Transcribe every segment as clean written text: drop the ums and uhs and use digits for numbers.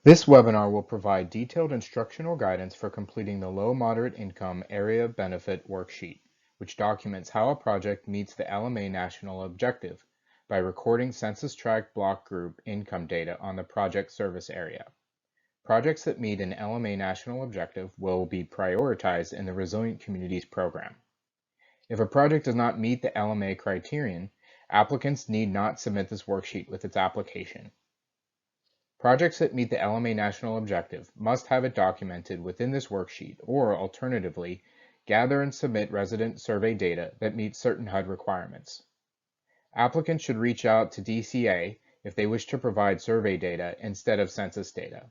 This webinar will provide detailed instructional guidance for completing the Low-Moderate Income Area Benefit Worksheet, which documents how a project meets the LMA National Objective by recording census tract block group income data on the project service area. Projects that meet an LMA National Objective will be prioritized in the Resilient Communities program. If a project does not meet the LMA criterion, applicants need not submit this worksheet with its application. Projects that meet the LMA National Objective must have it documented within this worksheet, or alternatively, gather and submit resident survey data that meets certain HUD requirements. Applicants should reach out to DCA if they wish to provide survey data instead of census data.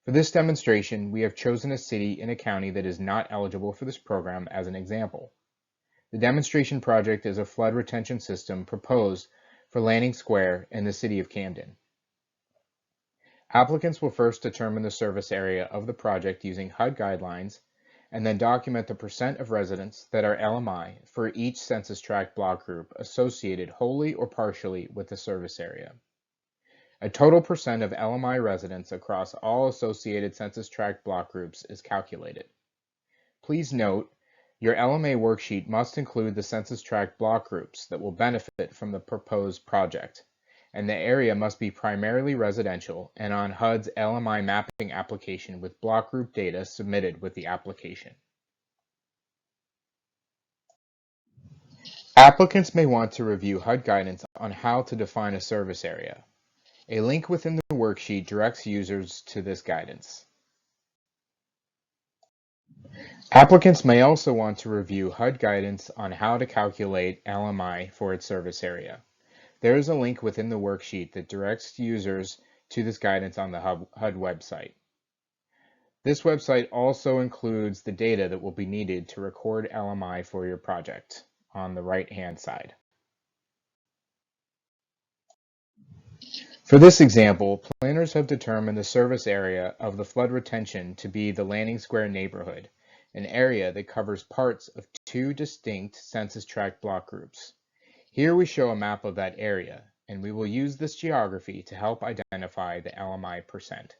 For this demonstration, we have chosen a city in a county that is not eligible for this program as an example. The demonstration project is a flood retention system proposed for Lanning Square in the city of Camden. Applicants will first determine the service area of the project using HUD guidelines and then document the percent of residents that are LMI for each census tract block group associated wholly or partially with the service area. A total percent of LMI residents across all associated census tract block groups is calculated. Please note, your LMA worksheet must include the census tract block groups that will benefit from the proposed project, and the area must be primarily residential and on HUD's LMI mapping application with block group data submitted with the application. Applicants may want to review HUD guidance on how to define a service area. A link within the worksheet directs users to this guidance. Applicants may also want to review HUD guidance on how to calculate LMI for its service area. There is a link within the worksheet that directs users to this guidance on the HUD website. This website also includes the data that will be needed to record LMI for your project on the right-hand side. For this example, planners have determined the service area of the flood retention to be the Lanning Square neighborhood, an area that covers parts of two distinct census tract block groups. Here we show a map of that area, and we will use this geography to help identify the LMI percent.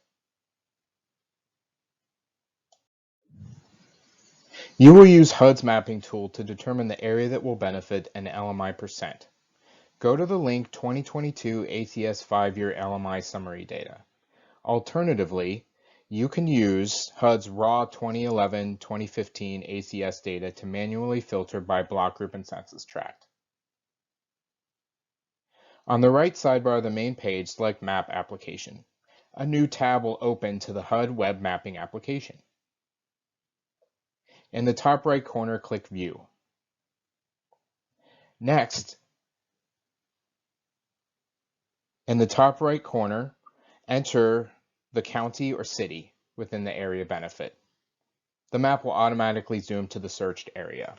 You will use HUD's mapping tool to determine the area that will benefit an LMI percent. Go to the link 2022 ACS 5-year LMI summary data. Alternatively, you can use HUD's raw 2011-2015 ACS data to manually filter by block group and census tract. On the right sidebar of the main page, select Map Application. A new tab will open to the HUD Web Mapping application. In the top right corner, click View. Next, in the top right corner, enter the county or city within the area benefit. The map will automatically zoom to the searched area.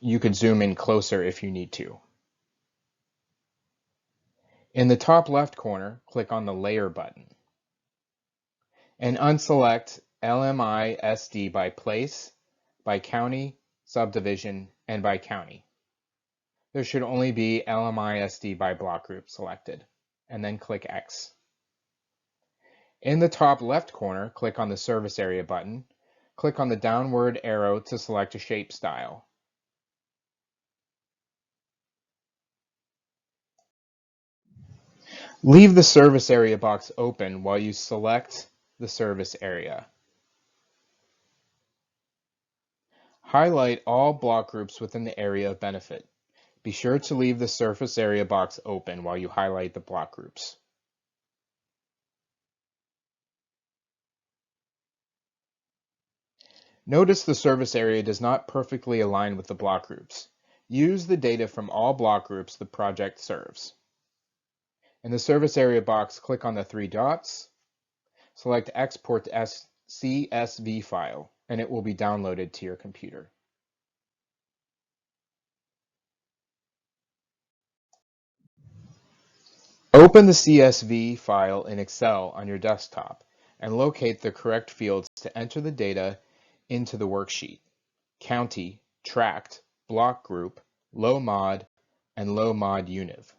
You could zoom in closer if you need to. In the top left corner, click on the Layer button and unselect LMI SD by place, by county, subdivision, and by county. There should only be LMI SD by block group selected, and then click X. In the top left corner, click on the Service Area button. Click on the downward arrow to select a shape style. Leave the service area box open while you select the service area. Highlight all block groups within the area of benefit. Be sure to leave the surface area box open while you highlight the block groups. Notice the service area does not perfectly align with the block groups. Use the data from all block groups the project serves. In the service area box, click on the three dots, select Export to CSV file, and it will be downloaded to your computer. Open the CSV file in Excel on your desktop and locate the correct fields to enter the data into the worksheet: county, tract, block group, low mod, and low mod univ.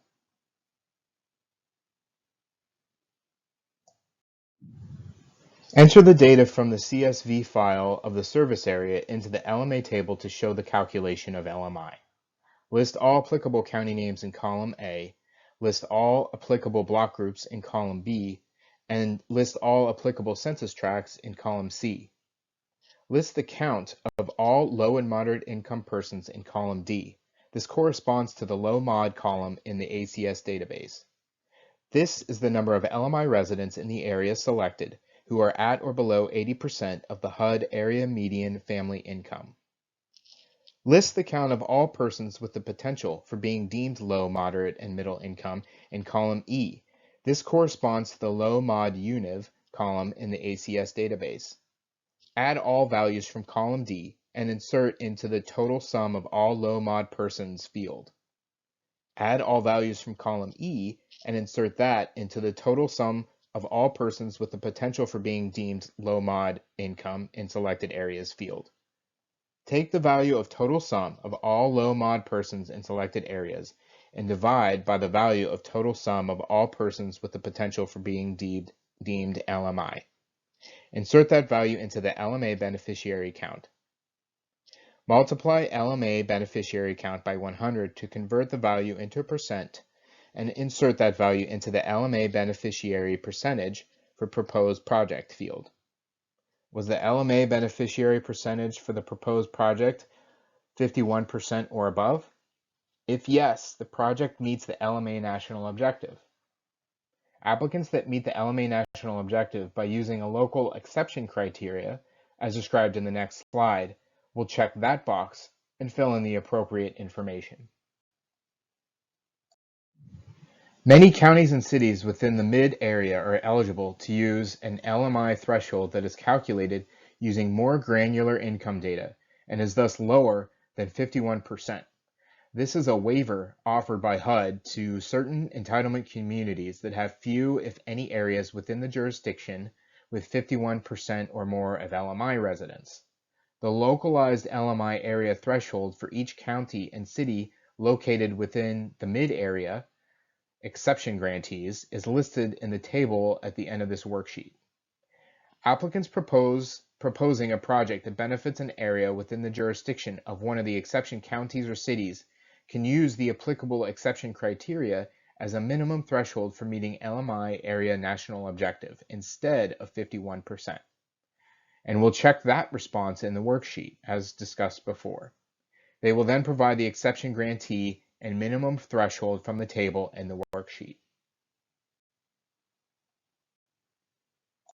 Enter the data from the CSV file of the service area into the LMA table to show the calculation of LMI. List all applicable county names in column A, list all applicable block groups in column B, and list all applicable census tracts in column C. List the count of all low and moderate income persons in column D. This corresponds to the low mod column in the ACS database. This is the number of LMI residents in the area selected who are at or below 80% of the HUD area median family income. List the count of all persons with the potential for being deemed low, moderate, and middle income in column E. This corresponds to the low mod UNIV column in the ACS database. Add all values from column D and insert into the total sum of all low mod persons field. Add all values from column E and insert that into the total sum of all persons with the potential for being deemed low mod income in selected areas field. Take the value of total sum of all low mod persons in selected areas and divide by the value of total sum of all persons with the potential for being deemed LMI. Insert that value into the LMA beneficiary count. Multiply LMA beneficiary count by 100 to convert the value into percent, and insert that value into the LMA beneficiary percentage for proposed project field. Was the LMA beneficiary percentage for the proposed project 51% or above? If yes, the project meets the LMA national objective. Applicants that meet the LMA national objective by using a local exception criteria, as described in the next slide, will check that box and fill in the appropriate information. Many counties and cities within the mid area are eligible to use an LMI threshold that is calculated using more granular income data and is thus lower than 51%. This is a waiver offered by HUD to certain entitlement communities that have few, if any, areas within the jurisdiction with 51% or more of LMI residents. The localized LMI area threshold for each county and city located within the mid-area exception grantees is listed in the table at the end of this worksheet. Applicants proposing a project that benefits an area within the jurisdiction of one of the exception counties or cities can use the applicable exception criteria as a minimum threshold for meeting LMI area national objective instead of 51%. And we'll check that response in the worksheet as discussed before. They will then provide the exception grantee and minimum threshold from the table in the worksheet.